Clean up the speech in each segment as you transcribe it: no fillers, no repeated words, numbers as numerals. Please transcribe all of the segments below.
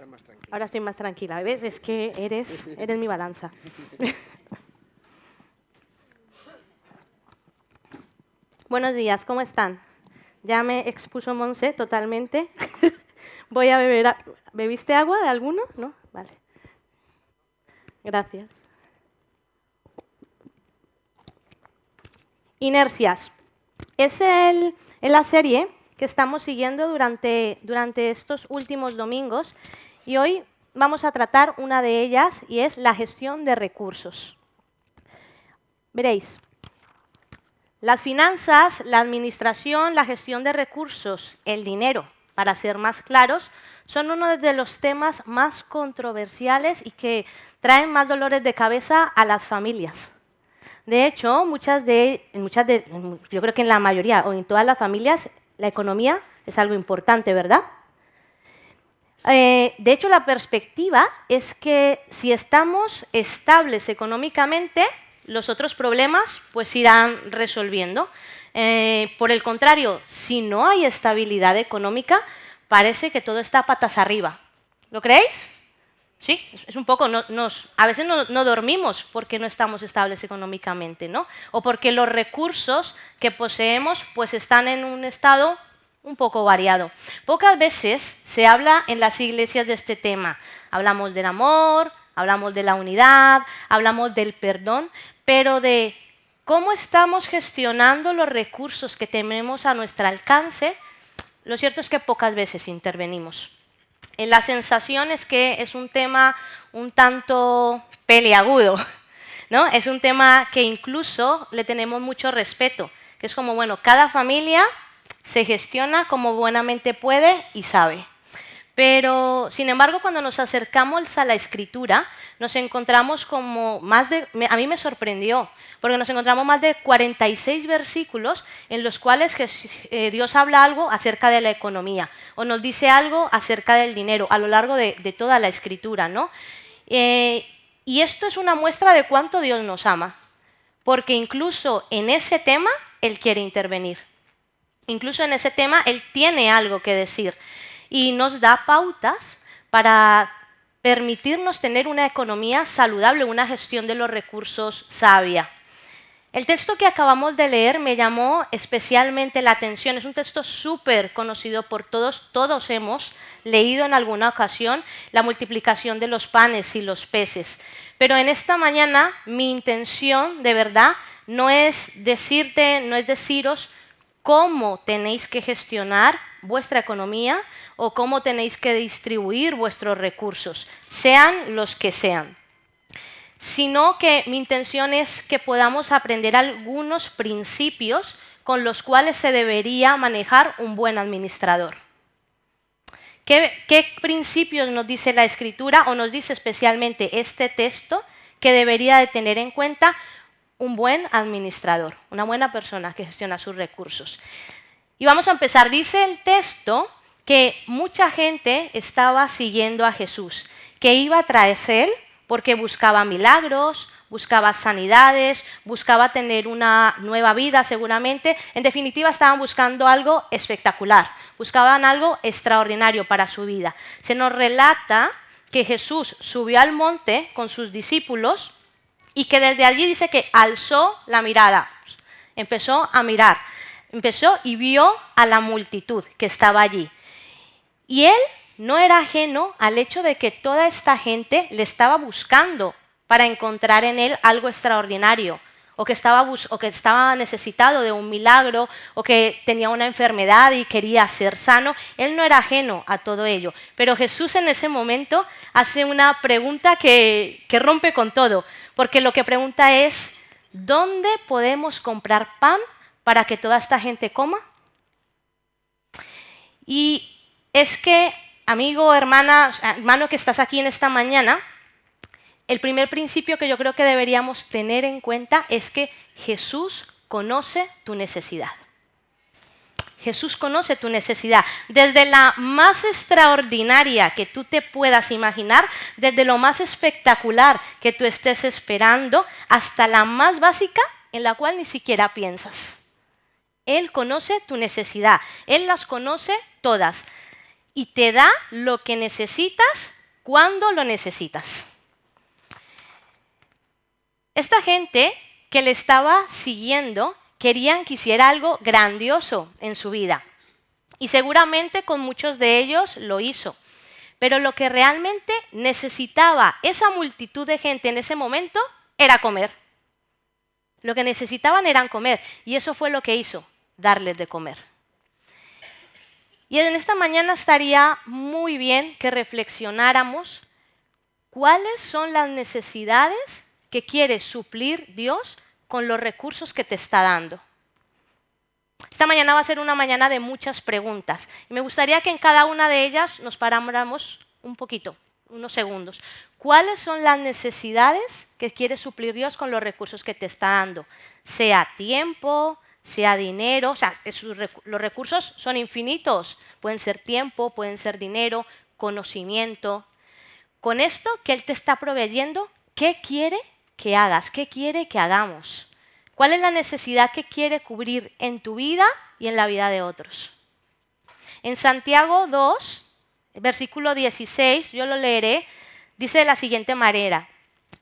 más tranquila. Ahora estoy más tranquila. ¿Ves? Es que eres mi balanza. Buenos días, ¿cómo están? Ya me expuso Monse totalmente. Voy a beber. ¿Bebiste agua de alguno? ¿No? Vale. Gracias. Inercias. Es la serie que estamos siguiendo durante estos últimos domingos y hoy vamos a tratar una de ellas y es la gestión de recursos. Veréis, las finanzas, la administración, la gestión de recursos, el dinero, para ser más claros, son uno de los temas más controversiales y que traen más dolores de cabeza a las familias. De hecho, yo creo que en la mayoría o en todas las familias, la economía es algo importante, ¿verdad? De hecho, la perspectiva es que si estamos estables económicamente, los otros problemas pues irán resolviendo. Por el contrario, si no hay estabilidad económica, parece que todo está patas arriba. ¿Lo creéis? Sí, es un poco, a veces no dormimos porque no estamos estables económicamente, ¿no? O porque los recursos que poseemos pues están en un estado un poco variado. Pocas veces se habla en las iglesias de este tema. Hablamos del amor, hablamos de la unidad, hablamos del perdón, pero de cómo estamos gestionando los recursos que tenemos a nuestro alcance, lo cierto es que pocas veces intervenimos. La sensación es que es un tema un tanto peliagudo, ¿no? Es un tema que incluso le tenemos mucho respeto, que es como, bueno, cada familia se gestiona como buenamente puede y sabe. Pero, sin embargo, cuando nos acercamos a la escritura, nos encontramos como a mí me sorprendió, porque nos encontramos más de 46 versículos en los cuales Dios habla algo acerca de la economía o nos dice algo acerca del dinero a lo largo de toda la escritura, ¿no? Y esto es una muestra de cuánto Dios nos ama, porque incluso en ese tema Él quiere intervenir. Incluso en ese tema Él tiene algo que decir y nos da pautas para permitirnos tener una economía saludable, una gestión de los recursos sabia. El texto que acabamos de leer me llamó especialmente la atención. Es un texto súper conocido por todos. Todos hemos leído en alguna ocasión la multiplicación de los panes y los peces. Pero en esta mañana mi intención, de verdad, no es deciros cómo tenéis que gestionar vuestra economía o cómo tenéis que distribuir vuestros recursos, sean los que sean, sino que mi intención es que podamos aprender algunos principios con los cuales se debería manejar un buen administrador. ¿Qué principios nos dice la Escritura o nos dice especialmente este texto que debería de tener en cuenta un buen administrador, una buena persona que gestiona sus recursos? Y vamos a empezar. Dice el texto que mucha gente estaba siguiendo a Jesús, que iba tras él porque buscaba milagros, buscaba sanidades, buscaba tener una nueva vida seguramente. En definitiva, estaban buscando algo espectacular, buscaban algo extraordinario para su vida. Se nos relata que Jesús subió al monte con sus discípulos y que desde allí dice que alzó la mirada, empezó a mirar. Empezó y vio a la multitud que estaba allí. Y él no era ajeno al hecho de que toda esta gente le estaba buscando para encontrar en él algo extraordinario, o que estaba necesitado de un milagro, o que tenía una enfermedad y quería ser sano. Él no era ajeno a todo ello. Pero Jesús en ese momento hace una pregunta que rompe con todo, porque lo que pregunta es, ¿dónde podemos comprar pan para que toda esta gente coma? Y es que, amigo, hermano que estás aquí en esta mañana, el primer principio que yo creo que deberíamos tener en cuenta es que Jesús conoce tu necesidad. Jesús conoce tu necesidad, desde la más extraordinaria que tú te puedas imaginar, desde lo más espectacular que tú estés esperando, hasta la más básica en la cual ni siquiera piensas. Él conoce tu necesidad, Él las conoce todas. y te da lo que necesitas cuando lo necesitas. Esta gente que le estaba siguiendo querían que hiciera algo grandioso en su vida. Y seguramente con muchos de ellos lo hizo. Pero lo que realmente necesitaba esa multitud de gente en ese momento era comer. Lo que necesitaban era comer. Y eso fue lo que hizo, darles de comer. Y en esta mañana estaría muy bien que reflexionáramos cuáles son las necesidades que quiere suplir Dios con los recursos que te está dando. Esta mañana va a ser una mañana de muchas preguntas y me gustaría que en cada una de ellas nos paráramos un poquito, unos segundos. ¿Cuáles son las necesidades que quiere suplir Dios con los recursos que te está dando? Sea tiempo, sea dinero, o sea, los recursos son infinitos. Pueden ser tiempo, pueden ser dinero, conocimiento. Con esto que Él te está proveyendo, ¿qué quiere que hagas? ¿Qué quiere que hagamos? ¿Cuál es la necesidad que quiere cubrir en tu vida y en la vida de otros? En Santiago 2, versículo 16, yo lo leeré, dice de la siguiente manera: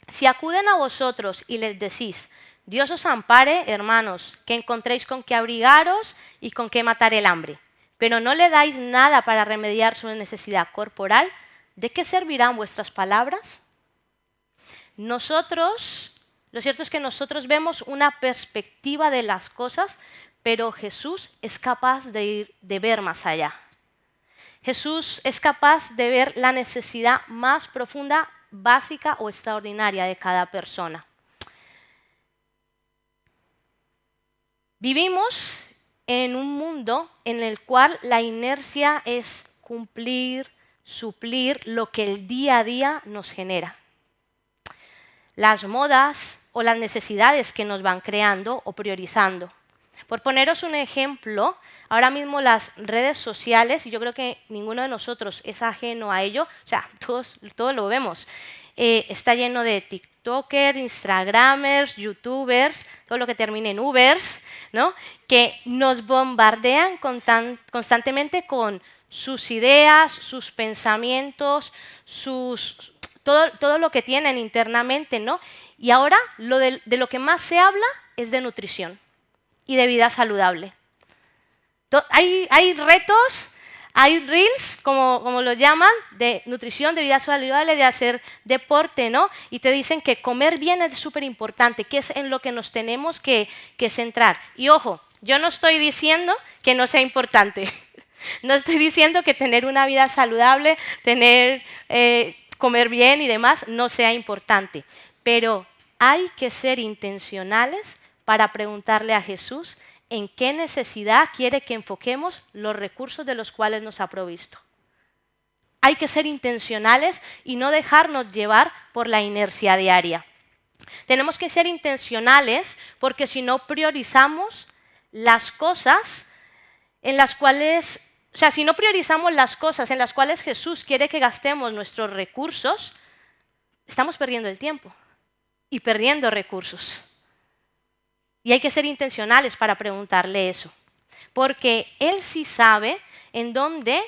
si acuden a vosotros y les decís, Dios os ampare, hermanos, que encontréis con qué abrigaros y con qué matar el hambre, pero no le dais nada para remediar su necesidad corporal, ¿de qué servirán vuestras palabras? Lo cierto es que nosotros vemos una perspectiva de las cosas, pero Jesús es capaz de ver más allá. Jesús es capaz de ver la necesidad más profunda, básica o extraordinaria de cada persona. Vivimos en un mundo en el cual la inercia es cumplir, suplir lo que el día a día nos genera. Las modas o las necesidades que nos van creando o priorizando. Por poneros un ejemplo, ahora mismo las redes sociales, y yo creo que ninguno de nosotros es ajeno a ello, o sea, todos lo vemos, está lleno de TikTokers, Instagramers, YouTubers, todo lo que termine en Ubers, ¿no? Que nos bombardean constantemente con sus ideas, sus pensamientos, todo lo que tienen internamente, ¿no? Y ahora de lo que más se habla es de nutrición y de vida saludable. Hay retos, hay reels, como lo llaman, de nutrición, de vida saludable, de hacer deporte, ¿no? Y te dicen que comer bien es súper importante, que es en lo que nos tenemos que centrar. Y ojo, yo no estoy diciendo que no sea importante. No estoy diciendo que tener una vida saludable, comer bien y demás no sea importante, pero hay que ser intencionales para preguntarle a Jesús en qué necesidad quiere que enfoquemos los recursos de los cuales nos ha provisto. Hay que ser intencionales y no dejarnos llevar por la inercia diaria. Tenemos que ser intencionales porque si no priorizamos las cosas en las cuales... O sea, si no priorizamos las cosas en las cuales Jesús quiere que gastemos nuestros recursos, estamos perdiendo el tiempo y perdiendo recursos. Y hay que ser intencionales para preguntarle eso, porque Él sí sabe en dónde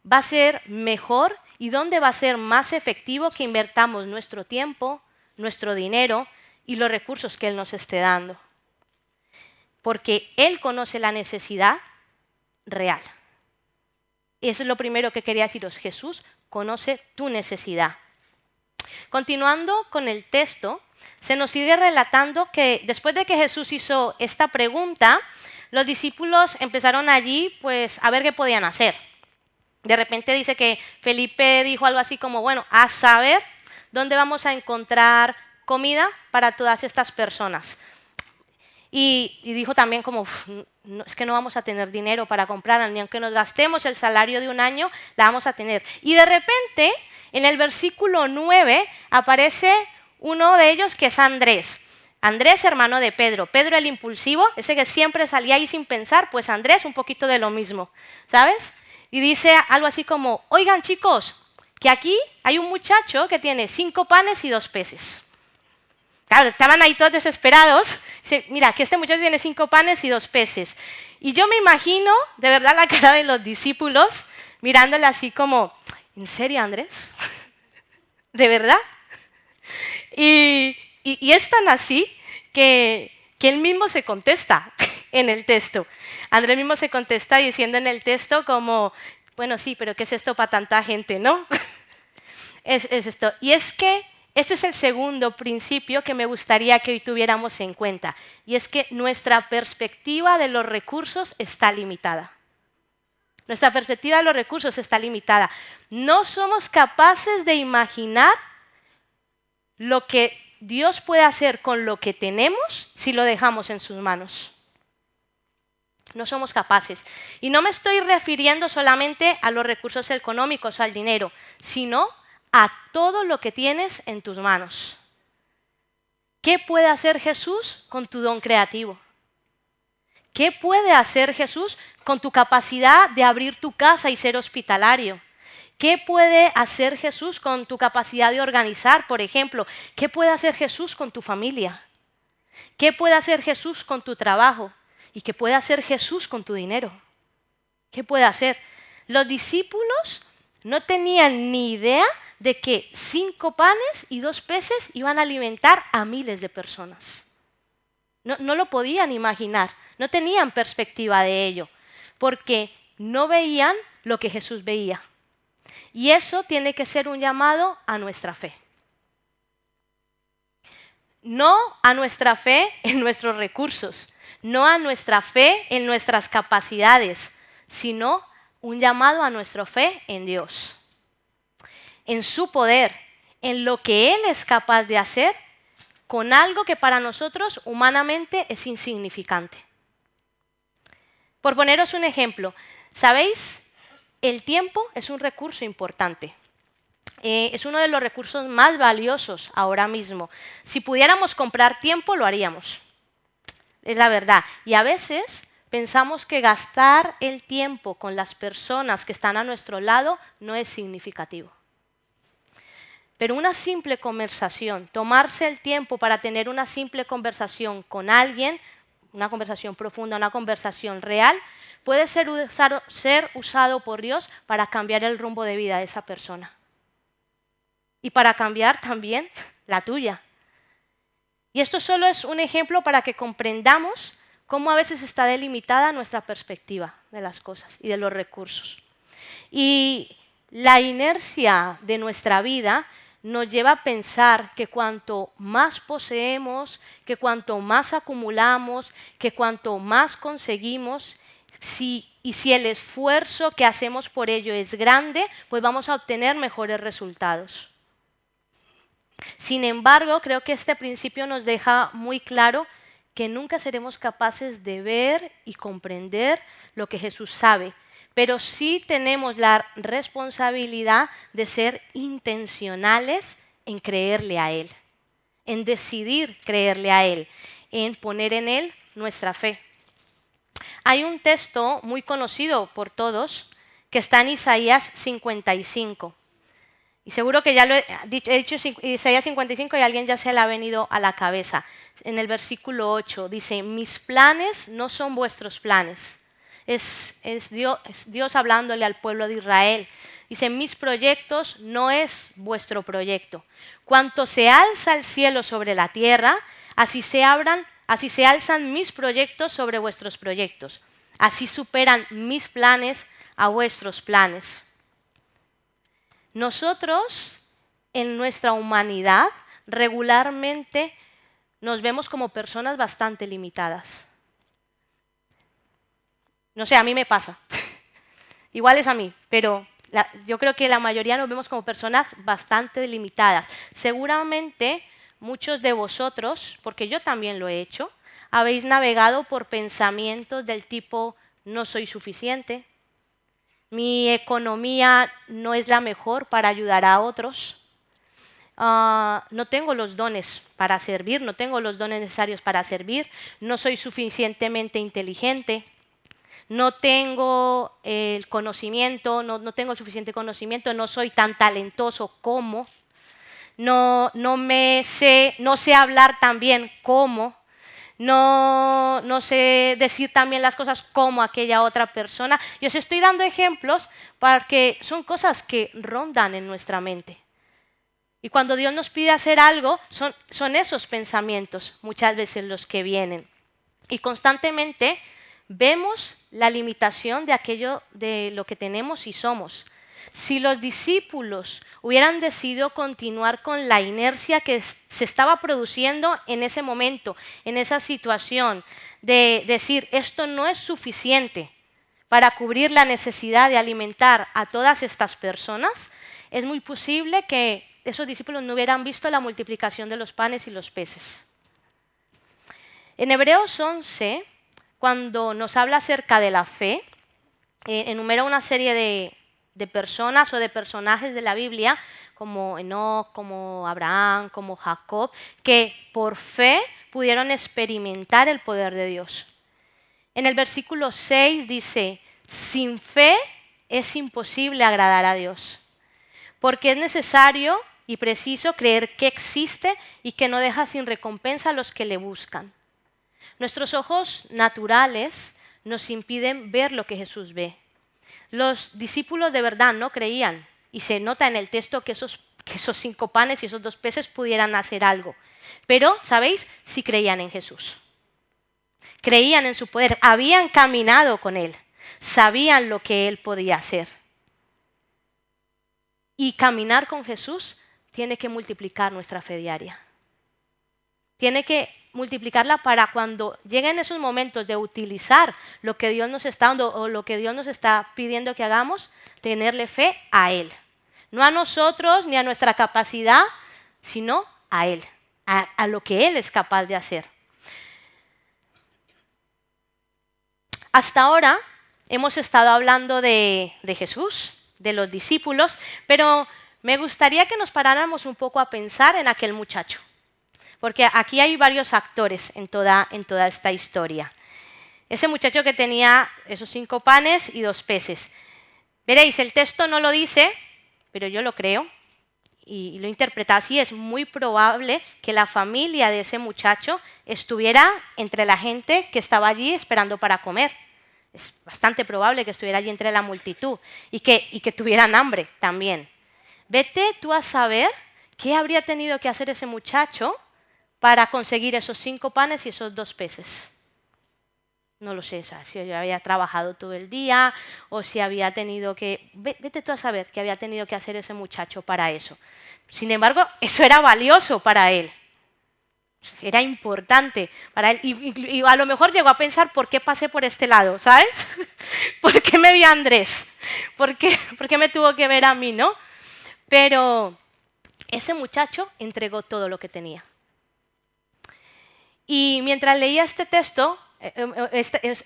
va a ser mejor y dónde va a ser más efectivo que invertamos nuestro tiempo, nuestro dinero y los recursos que Él nos esté dando. Porque Él conoce la necesidad real. Eso es lo primero que quería deciros. Jesús conoce tu necesidad. Continuando con el texto, se nos sigue relatando que después de que Jesús hizo esta pregunta, los discípulos empezaron allí pues, a ver qué podían hacer. De repente dice que Felipe dijo algo así como, bueno, a saber dónde vamos a encontrar comida para todas estas personas. Y dijo también como, no, es que no vamos a tener dinero para comprarla, ni aunque nos gastemos el salario de un año, la vamos a tener. Y de repente, en el versículo 9, aparece uno de ellos que es Andrés. Andrés, hermano de Pedro. Pedro el impulsivo, ese que siempre salía ahí sin pensar, pues Andrés un poquito de lo mismo, ¿sabes? Y dice algo así como, oigan chicos, que aquí hay un muchacho que tiene 5 panes y 2 peces. Claro, estaban ahí todos desesperados. Dice, mira, que este muchacho tiene 5 panes y 2 peces. Y yo me imagino, de verdad, la cara de los discípulos, mirándole así como, ¿en serio, Andrés? ¿De verdad? Y es tan así que él mismo se contesta en el texto. Andrés mismo se contesta diciendo en el texto como, bueno, sí, pero ¿qué es esto para tanta gente, no? Es esto. Y es que este es el segundo principio que me gustaría que hoy tuviéramos en cuenta. Y es que nuestra perspectiva de los recursos está limitada. Nuestra perspectiva de los recursos está limitada. No somos capaces de imaginar lo que Dios puede hacer con lo que tenemos si lo dejamos en sus manos. No somos capaces. Y no me estoy refiriendo solamente a los recursos económicos, al dinero, sino a todo lo que tienes en tus manos. ¿Qué puede hacer Jesús con tu don creativo? ¿Qué puede hacer Jesús con tu capacidad de abrir tu casa y ser hospitalario? ¿Qué puede hacer Jesús con tu capacidad de organizar, por ejemplo? ¿Qué puede hacer Jesús con tu familia? ¿Qué puede hacer Jesús con tu trabajo? ¿Y qué puede hacer Jesús con tu dinero? ¿Qué puede hacer? Los discípulos no tenían ni idea de que 5 panes y 2 peces iban a alimentar a miles de personas. No lo podían imaginar, no tenían perspectiva de ello, porque no veían lo que Jesús veía. Y eso tiene que ser un llamado a nuestra fe. No a nuestra fe en nuestros recursos, no a nuestra fe en nuestras capacidades, sino un llamado a nuestra fe en Dios, en su poder, en lo que Él es capaz de hacer con algo que para nosotros humanamente es insignificante. Por poneros un ejemplo, ¿sabéis? El tiempo es un recurso importante. Es uno de los recursos más valiosos ahora mismo. Si pudiéramos comprar tiempo, lo haríamos. Es la verdad. Y a veces pensamos que gastar el tiempo con las personas que están a nuestro lado no es significativo. Pero una simple conversación, tomarse el tiempo para tener una simple conversación con alguien, una conversación profunda, una conversación real, puede ser usado por Dios para cambiar el rumbo de vida de esa persona. Y para cambiar también la tuya. Y esto solo es un ejemplo para que comprendamos cómo a veces está delimitada nuestra perspectiva de las cosas y de los recursos. Y la inercia de nuestra vida nos lleva a pensar que cuanto más poseemos, que cuanto más acumulamos, que cuanto más conseguimos, si el esfuerzo que hacemos por ello es grande, pues vamos a obtener mejores resultados. Sin embargo, creo que este principio nos deja muy claro que nunca seremos capaces de ver y comprender lo que Jesús sabe, pero sí tenemos la responsabilidad de ser intencionales en creerle a Él, en decidir creerle a Él, en poner en Él nuestra fe. Hay un texto muy conocido por todos que está en Isaías 55. Y seguro que ya lo he dicho Isaías 55 y a alguien ya se le ha venido a la cabeza. En el versículo 8 dice, mis planes no son vuestros planes. Es Dios hablándole al pueblo de Israel. Dice, mis proyectos no es vuestro proyecto. Cuanto se alza el cielo sobre la tierra, así se alzan mis proyectos sobre vuestros proyectos. Así superan mis planes a vuestros planes. Nosotros, en nuestra humanidad, regularmente nos vemos como personas bastante limitadas. No sé, a mí me pasa. Igual es a mí, pero yo creo que la mayoría nos vemos como personas bastante limitadas. Seguramente muchos de vosotros, porque yo también lo he hecho, habéis navegado por pensamientos del tipo no soy suficiente, mi economía no es la mejor para ayudar a otros, no tengo los dones para servir, no tengo los dones necesarios para servir, no soy suficientemente inteligente, no tengo el conocimiento, no tengo suficiente conocimiento, no soy tan talentoso como, no sé hablar tan bien como, no sé decir también las cosas como aquella otra persona. Y os estoy dando ejemplos porque son cosas que rondan en nuestra mente. Y cuando Dios nos pide hacer algo, son esos pensamientos muchas veces los que vienen. Y constantemente vemos la limitación de aquello de lo que tenemos y somos. Si los discípulos hubieran decidido continuar con la inercia que se estaba produciendo en ese momento, en esa situación, de decir, esto no es suficiente para cubrir la necesidad de alimentar a todas estas personas, es muy posible que esos discípulos no hubieran visto la multiplicación de los panes y los peces. En Hebreos 11, cuando nos habla acerca de la fe, enumera una serie de personas o de personajes de la Biblia, como Enoc, como Abraham, como Jacob, que por fe pudieron experimentar el poder de Dios. En el versículo 6 dice, sin fe es imposible agradar a Dios, porque es necesario y preciso creer que existe y que no deja sin recompensa a los que le buscan. Nuestros ojos naturales nos impiden ver lo que Jesús ve. Los discípulos de verdad no creían, y se nota en el texto que esos 5 panes y esos 2 peces pudieran hacer algo. Pero, ¿sabéis? Sí creían en Jesús. Creían en su poder, habían caminado con Él, sabían lo que Él podía hacer. Y caminar con Jesús tiene que multiplicar nuestra fe diaria. Tiene que multiplicarla para cuando lleguen esos momentos de utilizar lo que Dios nos está dando o lo que Dios nos está pidiendo que hagamos, tenerle fe a Él. No a nosotros ni a nuestra capacidad, sino a Él, a lo que Él es capaz de hacer. Hasta ahora hemos estado hablando de Jesús, de los discípulos, pero me gustaría que nos paráramos un poco a pensar en aquel muchacho. Porque aquí hay varios actores en toda esta historia. Ese muchacho que tenía esos 5 panes y 2 peces. Veréis, el texto no lo dice, pero yo lo creo y lo interpreta así. Es muy probable que la familia de ese muchacho estuviera entre la gente que estaba allí esperando para comer. Es bastante probable que estuviera allí entre la multitud y que tuvieran hambre también. Vete tú a saber qué habría tenido que hacer ese muchacho para conseguir esos 5 panes y esos 2 peces. No lo sé, o sea, si había trabajado todo el día o si había tenido que... Vete tú a saber qué había tenido que hacer ese muchacho para eso. Sin embargo, eso era valioso para él. Era importante para él. Y a lo mejor llegó a pensar, ¿por qué pasé por este lado? ¿Sabes? ¿Por qué me vio a Andrés? ¿Por qué me tuvo que ver a mí, no? Pero ese muchacho entregó todo lo que tenía. Y mientras leía este texto,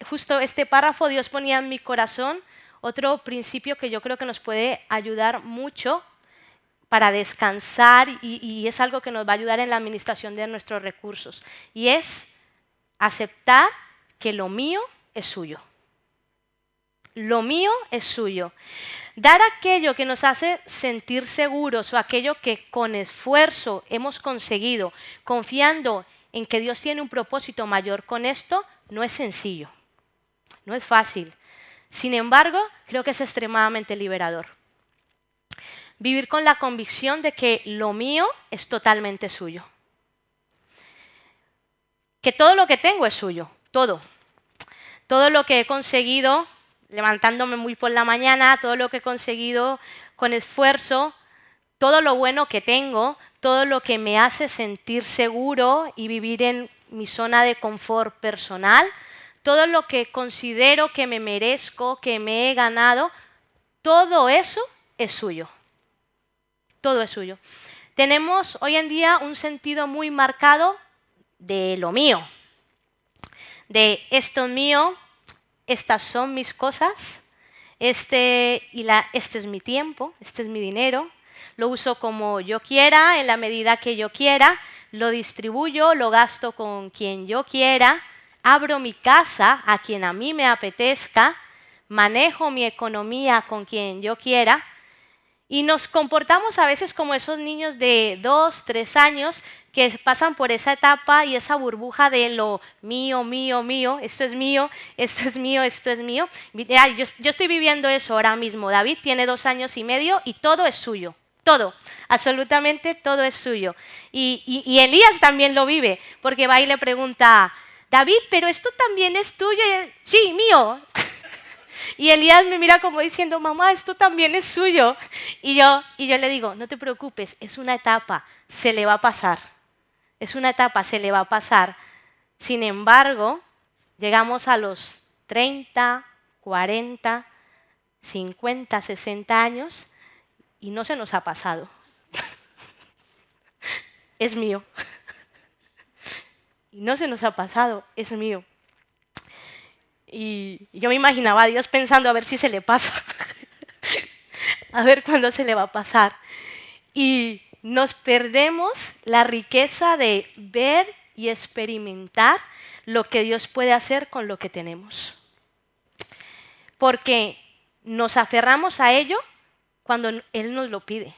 justo este párrafo, Dios ponía en mi corazón otro principio que yo creo que nos puede ayudar mucho para descansar y es algo que nos va a ayudar en la administración de nuestros recursos. Y es aceptar que lo mío es suyo. Lo mío es suyo. Dar aquello que nos hace sentir seguros o aquello que con esfuerzo hemos conseguido, confiando en que Dios tiene un propósito mayor con esto, no es sencillo, no es fácil. Sin embargo, creo que es extremadamente liberador. Vivir con la convicción de que lo mío es totalmente suyo. Que todo lo que tengo es suyo, todo. Todo lo que he conseguido levantándome muy por la mañana, todo lo que he conseguido con esfuerzo, todo lo bueno que tengo, todo lo que me hace sentir seguro y vivir en mi zona de confort personal, todo lo que considero que me merezco, que me he ganado, todo eso es suyo. Todo es suyo. Tenemos hoy en día un sentido muy marcado de lo mío, de esto es mío, estas son mis cosas, este es mi tiempo, este es mi dinero, lo uso como yo quiera, en la medida que yo quiera, lo distribuyo, lo gasto con quien yo quiera, abro mi casa a quien a mí me apetezca, manejo mi economía con quien yo quiera. Y nos comportamos a veces como esos niños de 2, 3 años que pasan por esa etapa y esa burbuja de lo mío, mío, mío, esto es mío, esto es mío, esto es mío. Yo estoy viviendo eso ahora mismo. David tiene 2 años y medio y todo es suyo. Todo, absolutamente todo es suyo. Y Elías también lo vive, porque va y le pregunta, David, pero esto también es tuyo. Y él, sí, mío. Y Elías me mira como diciendo, mamá, esto también es suyo. Y yo le digo, no te preocupes, es una etapa, se le va a pasar. Es una etapa, se le va a pasar. Sin embargo, llegamos a los 30, 40, 50, 60 años y no se nos ha pasado. Es mío. Y no se nos ha pasado, es mío. Y yo me imaginaba a Dios pensando a ver si se le pasa. A ver cuándo se le va a pasar. Y nos perdemos la riqueza de ver y experimentar lo que Dios puede hacer con lo que tenemos. Porque nos aferramos a ello cuando Él nos lo pide.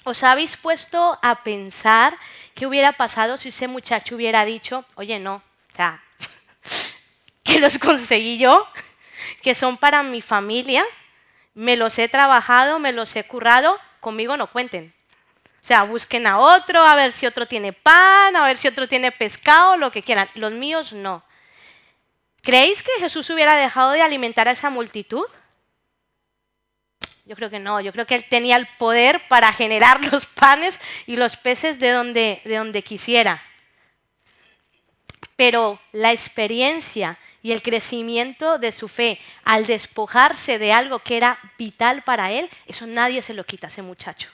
¿Os habéis puesto a pensar qué hubiera pasado si ese muchacho hubiera dicho, oye, no, o sea, que los conseguí yo, que son para mi familia, me los he trabajado, me los he currado, conmigo no cuenten? O sea, busquen a otro, a ver si otro tiene pan, a ver si otro tiene pescado, lo que quieran. Los míos no. ¿Creéis que Jesús hubiera dejado de alimentar a esa multitud? Yo creo que no, yo creo que Él tenía el poder para generar los panes y los peces de donde quisiera. Pero la experiencia y el crecimiento de su fe al despojarse de algo que era vital para Él, eso nadie se lo quita a ese muchacho.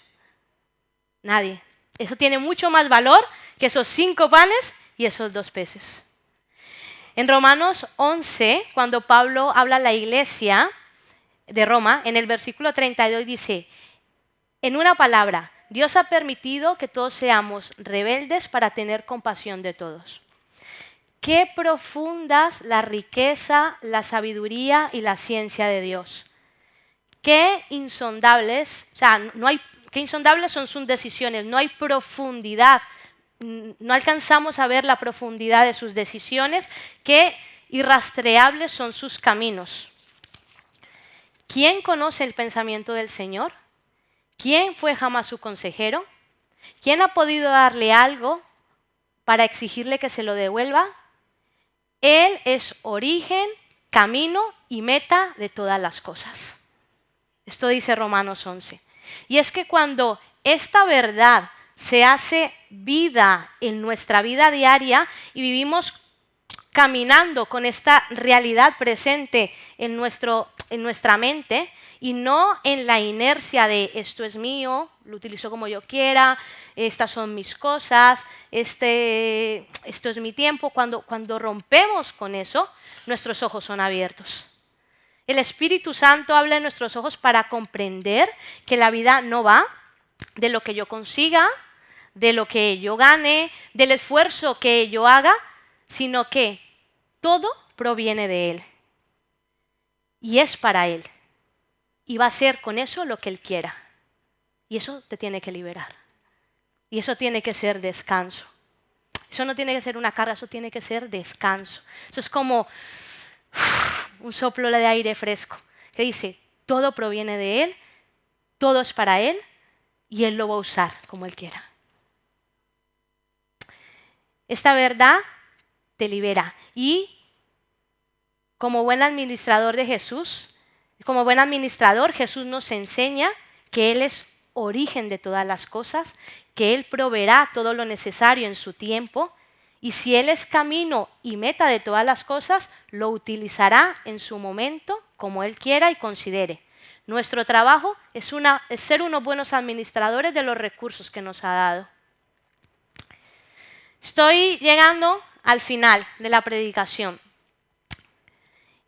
Nadie. Eso tiene mucho más valor que esos 5 panes y esos 2 peces. En Romanos 11, cuando Pablo habla a la iglesia de Roma, en el versículo 32 dice, en una palabra, Dios ha permitido que todos seamos rebeldes para tener compasión de todos. Qué profundas la riqueza, la sabiduría y la ciencia de Dios. Qué insondables, o sea, qué insondables son sus decisiones, no hay profundidad, no alcanzamos a ver la profundidad de sus decisiones, qué irrastreables son sus caminos. ¿Quién conoce el pensamiento del Señor? ¿Quién fue jamás su consejero? ¿Quién ha podido darle algo para exigirle que se lo devuelva? Él es origen, camino y meta de todas las cosas. Esto dice Romanos 11. Y es que cuando esta verdad se hace vida en nuestra vida diaria y vivimos caminando con esta realidad presente en nuestra mente y no en la inercia de esto es mío, lo utilizo como yo quiera, estas son mis cosas, esto es mi tiempo. Cuando rompemos con eso, nuestros ojos son abiertos. El Espíritu Santo habla en nuestros ojos para comprender que la vida no va de lo que yo consiga, de lo que yo gane, del esfuerzo que yo haga, sino que todo proviene de Él. Y es para Él. Y va a ser con eso lo que Él quiera. Y eso te tiene que liberar. Y eso tiene que ser descanso. Eso no tiene que ser una carga, eso tiene que ser descanso. Eso es como un soplo de aire fresco que dice, todo proviene de Él, todo es para Él y Él lo va a usar como Él quiera. Esta verdad te libera. Y como buen administrador de Jesús, como buen administrador, Jesús nos enseña que Él es origen de todas las cosas, que Él proveerá todo lo necesario en su tiempo, y si Él es camino y meta de todas las cosas, lo utilizará en su momento como Él quiera y considere. Nuestro trabajo es ser unos buenos administradores de los recursos que nos ha dado. Estoy llegando al final de la predicación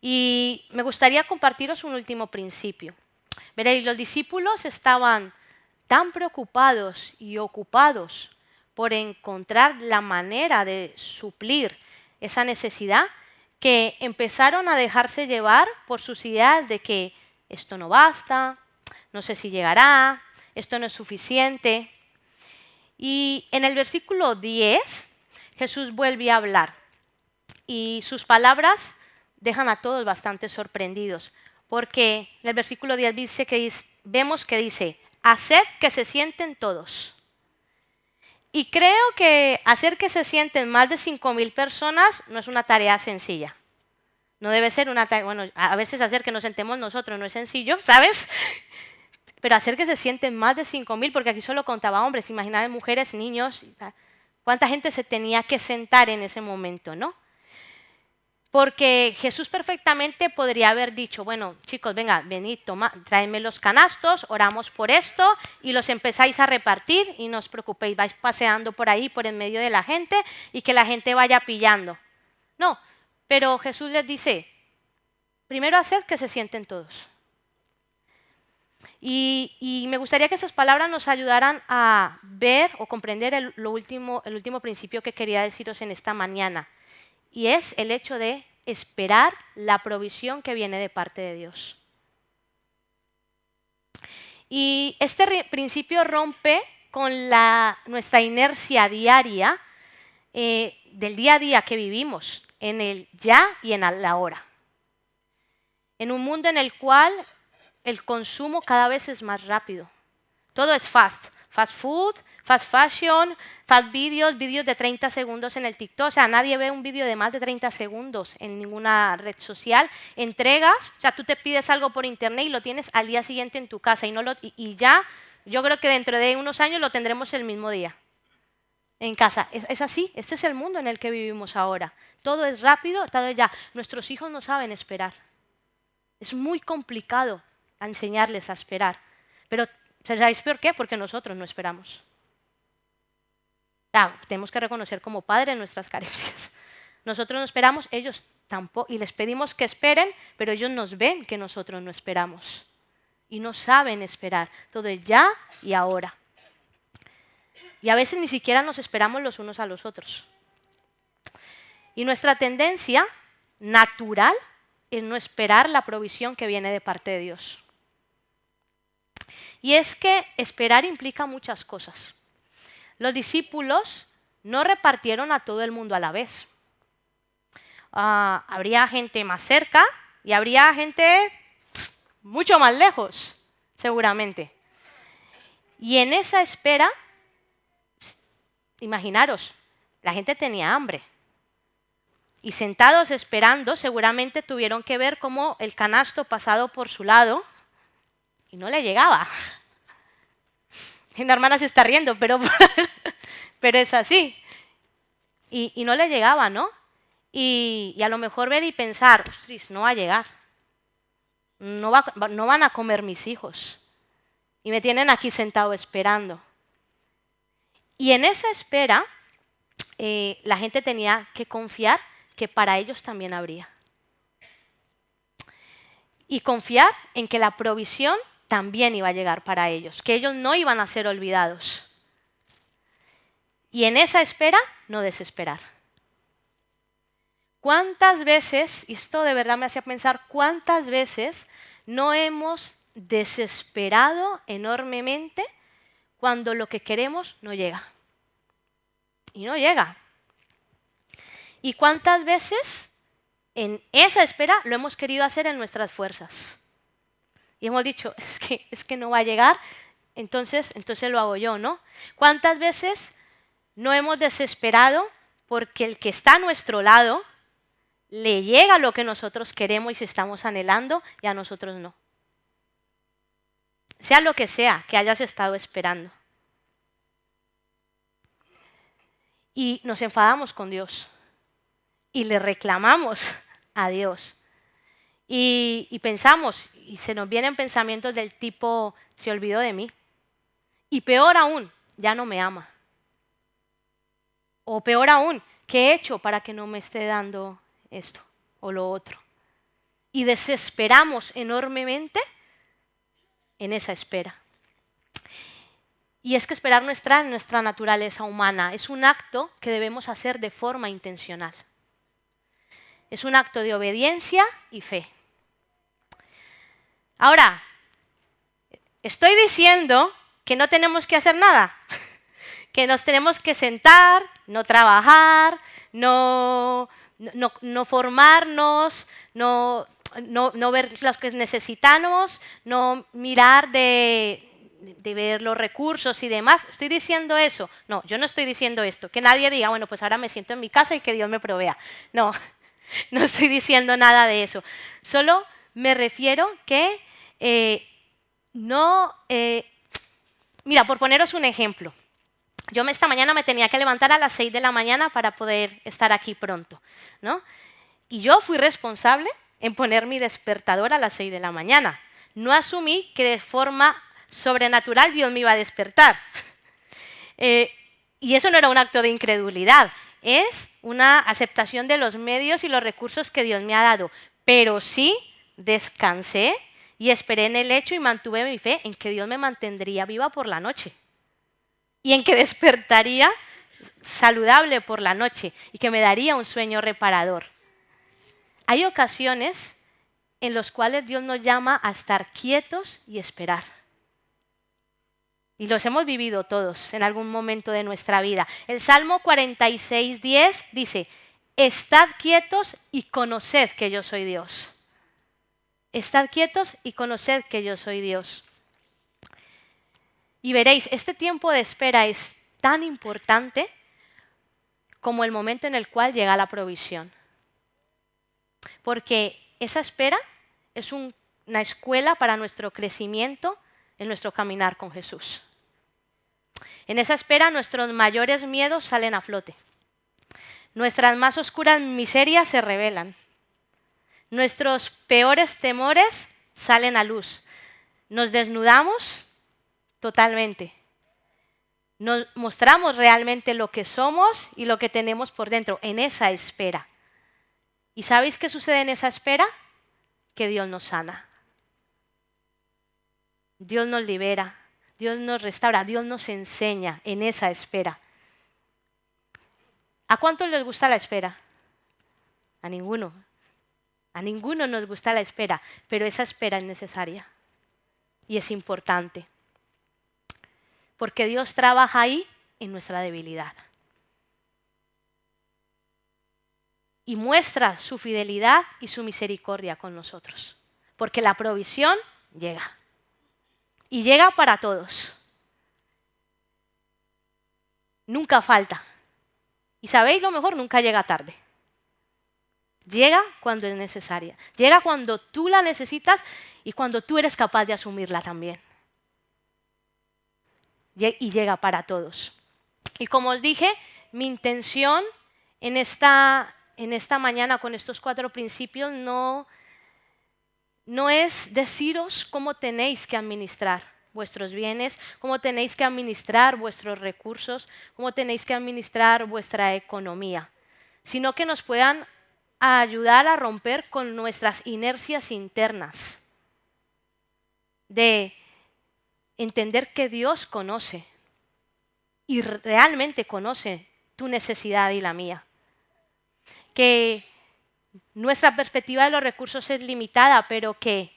y me gustaría compartiros un último principio. Veréis, los discípulos estaban tan preocupados y ocupados por encontrar la manera de suplir esa necesidad que empezaron a dejarse llevar por sus ideas de que esto no basta, no sé si llegará, esto no es suficiente. Y en el versículo 10, Jesús vuelve a hablar y sus palabras dejan a todos bastante sorprendidos, porque en el versículo 10 vemos que dice, haced que se sienten todos. Y creo que hacer que se sienten más de 5.000 personas no es una tarea sencilla. No debe ser una tarea, bueno, a veces hacer que nos sentemos nosotros no es sencillo, ¿sabes? Pero hacer que se sienten más de 5.000, porque aquí solo contaba hombres, imaginar mujeres, niños, cuánta gente se tenía que sentar en ese momento, ¿no? Porque Jesús perfectamente podría haber dicho, bueno, chicos, venga, venid, tráeme los canastos, oramos por esto y los empezáis a repartir y no os preocupéis, vais paseando por ahí, por en medio de la gente y que la gente vaya pillando. No, pero Jesús les dice, primero haced que se sienten todos. Y me gustaría que esas palabras nos ayudaran a ver o comprender el último principio que quería deciros en esta mañana. Y es el hecho de esperar la provisión que viene de parte de Dios. Y este principio rompe con nuestra inercia diaria del día a día que vivimos, en el ya y en el ahora. En un mundo en el cual el consumo cada vez es más rápido. Todo es fast food, fast fashion, fast vídeos de 30 segundos en el TikTok. O sea, nadie ve un vídeo de más de 30 segundos en ninguna red social. Entregas, o sea, tú te pides algo por internet y lo tienes al día siguiente en tu casa y ya, yo creo que dentro de unos años lo tendremos el mismo día en casa. Es así, este es el mundo en el que vivimos ahora. Todo es rápido, todo es ya. Nuestros hijos no saben esperar. Es muy complicado enseñarles a esperar. Pero ¿sabéis por qué? Porque nosotros no esperamos. Tenemos que reconocer como padres nuestras carencias. Nosotros no esperamos, ellos tampoco. Y les pedimos que esperen, pero ellos nos ven que nosotros no esperamos. Y no saben esperar. Todo es ya y ahora. Y a veces ni siquiera nos esperamos los unos a los otros. Y nuestra tendencia natural es no esperar la provisión que viene de parte de Dios. Y es que esperar implica muchas cosas. Los discípulos no repartieron a todo el mundo a la vez. Habría gente más cerca y habría gente mucho más lejos, seguramente. Y en esa espera, imaginaros, la gente tenía hambre. Y sentados esperando, seguramente tuvieron que ver cómo el canasto pasado por su lado y no le llegaba. Y la hermana se está riendo, pero es así. Y no le llegaba, ¿no? Y a lo mejor ver y pensar, ostras, no va a llegar. No van a comer mis hijos. Y me tienen aquí sentado esperando. Y en esa espera, la gente tenía que confiar que para ellos también habría. Y confiar en que la provisión también iba a llegar para ellos, que ellos no iban a ser olvidados. Y en esa espera, no desesperar. ¿Cuántas veces, y esto de verdad me hacía pensar, cuántas veces no hemos desesperado enormemente cuando lo que queremos no llega? Y no llega. ¿Y cuántas veces en esa espera lo hemos querido hacer en nuestras fuerzas? Y hemos dicho, es que no va a llegar, entonces lo hago yo, ¿no? ¿Cuántas veces no hemos desesperado porque el que está a nuestro lado le llega lo que nosotros queremos y estamos anhelando y a nosotros no? Sea lo que sea que hayas estado esperando. Y nos enfadamos con Dios y le reclamamos a Dios. Y pensamos, y se nos vienen pensamientos del tipo, se olvidó de mí. Y peor aún, ya no me ama. O peor aún, ¿qué he hecho para que no me esté dando esto o lo otro? Y desesperamos enormemente en esa espera. Y es que esperar nuestra naturaleza humana es un acto que debemos hacer de forma intencional. Es un acto de obediencia y fe. Ahora, ¿Estoy diciendo que no tenemos que hacer nada? Que nos tenemos que sentar, no trabajar, no formarnos, no ver los que necesitamos, no mirar de ver los recursos y demás. ¿Estoy diciendo eso? No, yo no estoy diciendo esto. Que nadie diga, bueno, pues ahora me siento en mi casa y que Dios me provea. No, no estoy diciendo nada de eso. Solo me refiero que no... mira, por poneros un ejemplo. Yo esta mañana me tenía que levantar a las 6 de la mañana para poder estar aquí pronto, ¿no? Y yo fui responsable en poner mi despertador a las 6 de la mañana. No asumí que de forma sobrenatural Dios me iba a despertar. Y eso no era un acto de incredulidad, es una aceptación de los medios y los recursos que Dios me ha dado. Pero sí descansé y esperé en el hecho y mantuve mi fe en que Dios me mantendría viva por la noche y en que despertaría saludable por la noche y que me daría un sueño reparador. Hay ocasiones en las cuales Dios nos llama a estar quietos y esperar. Y los hemos vivido todos en algún momento de nuestra vida. El Salmo 46:10 dice, estad quietos y conoced que yo soy Dios. Estad quietos y conoced que yo soy Dios. Y veréis, este tiempo de espera es tan importante como el momento en el cual llega la provisión. Porque esa espera es una escuela para nuestro crecimiento en nuestro caminar con Jesús. En esa espera nuestros mayores miedos salen a flote. Nuestras más oscuras miserias se revelan. Nuestros peores temores salen a luz. Nos desnudamos totalmente. Nos mostramos realmente lo que somos y lo que tenemos por dentro en esa espera. ¿Y sabéis qué sucede en esa espera? Que Dios nos sana. Dios nos libera. Dios nos restaura. Dios nos enseña en esa espera. ¿A cuántos les gusta la espera? A ninguno. A ninguno nos gusta la espera, pero esa espera es necesaria y es importante. Porque Dios trabaja ahí en nuestra debilidad. Y muestra su fidelidad y su misericordia con nosotros. Porque la provisión llega. Y llega para todos. Nunca falta. Y sabéis lo mejor, nunca llega tarde. Llega cuando es necesaria. Llega cuando tú la necesitas y cuando tú eres capaz de asumirla también. Y llega para todos. Y como os dije, mi intención en esta mañana con estos 4 principios no es deciros cómo tenéis que administrar vuestros bienes, cómo tenéis que administrar vuestros recursos, cómo tenéis que administrar vuestra economía, sino que nos puedan ayudar a romper con nuestras inercias internas, de entender que Dios conoce y realmente conoce tu necesidad y la mía. Que nuestra perspectiva de los recursos es limitada, pero que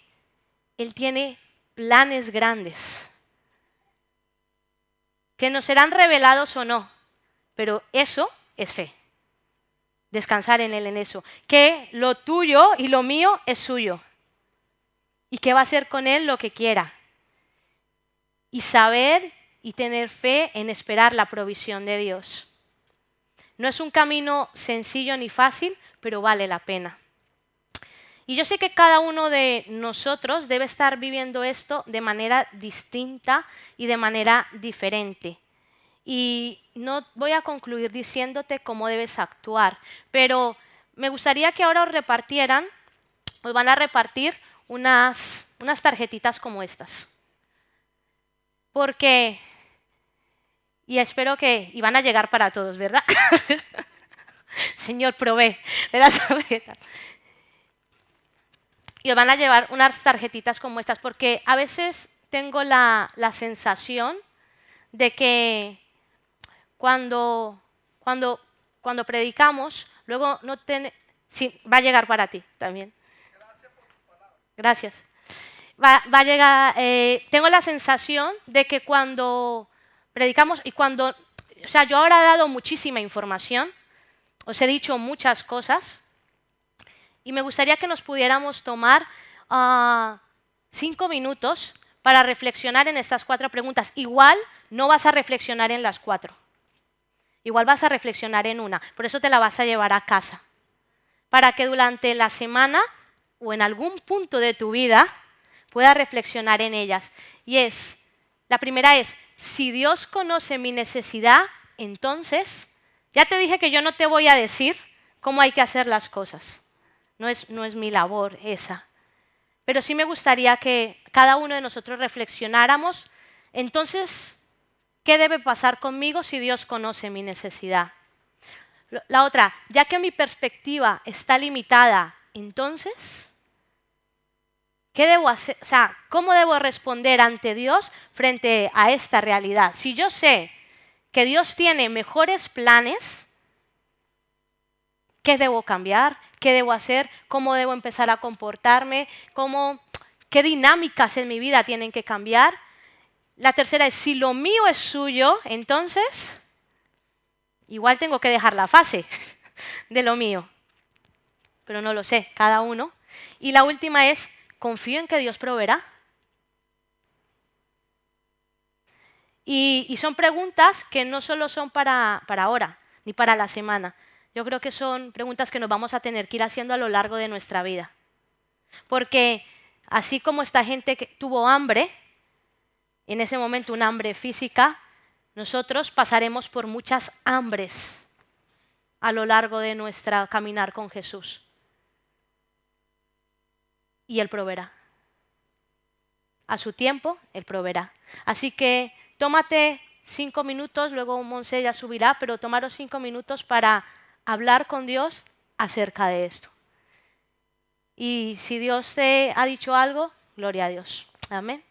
Él tiene planes grandes, que nos serán revelados o no, pero eso es fe. Descansar en Él en eso. Que lo tuyo y lo mío es suyo. Y que va a hacer con Él lo que quiera. Y saber y tener fe en esperar la provisión de Dios. No es un camino sencillo ni fácil, pero vale la pena. Y yo sé que cada uno de nosotros debe estar viviendo esto de manera distinta y de manera diferente. Y no voy a concluir diciéndote cómo debes actuar, pero me gustaría que ahora os van a repartir unas tarjetitas como estas. Porque, y espero que, y van a llegar para todos, ¿verdad? Señor, provee de las tarjetas. Y os van a llevar unas tarjetitas como estas, porque a veces tengo la sensación de que cuando predicamos, luego no sí, va a llegar para ti también. Gracias. va a llegar, tengo la sensación de que cuando predicamos y cuando, o sea, yo ahora he dado muchísima información, os he dicho muchas cosas y me gustaría que nos pudiéramos tomar 5 minutos para reflexionar en estas 4 preguntas. Igual no vas a reflexionar en las 4, igual vas a reflexionar en una, por eso te la vas a llevar a casa, para que durante la semana o en algún punto de tu vida puedas reflexionar en ellas. Y la primera es, si Dios conoce mi necesidad, entonces, ya te dije que yo no te voy a decir cómo hay que hacer las cosas. No es mi labor esa. Pero sí me gustaría que cada uno de nosotros reflexionáramos, entonces, ¿qué debe pasar conmigo si Dios conoce mi necesidad? La otra, ya que mi perspectiva está limitada, entonces, ¿qué debo hacer? O sea, ¿cómo debo responder ante Dios frente a esta realidad? Si yo sé que Dios tiene mejores planes, ¿qué debo cambiar? ¿Qué debo hacer? ¿Cómo debo empezar a comportarme? ¿Qué dinámicas en mi vida tienen que cambiar? La tercera es, si lo mío es suyo, entonces, igual tengo que dejar la fase de lo mío. Pero no lo sé, cada uno. Y la última es, ¿confío en que Dios proveerá? Y son preguntas que no solo son para ahora, ni para la semana. Yo creo que son preguntas que nos vamos a tener que ir haciendo a lo largo de nuestra vida. Porque así como esta gente que tuvo hambre, en ese momento un hambre física, nosotros pasaremos por muchas hambres a lo largo de nuestra caminar con Jesús. Y Él proveerá. A su tiempo, Él proveerá. Así que tómate 5 minutos, luego Monse ya subirá, pero tomaros 5 minutos para hablar con Dios acerca de esto. Y si Dios te ha dicho algo, gloria a Dios. Amén.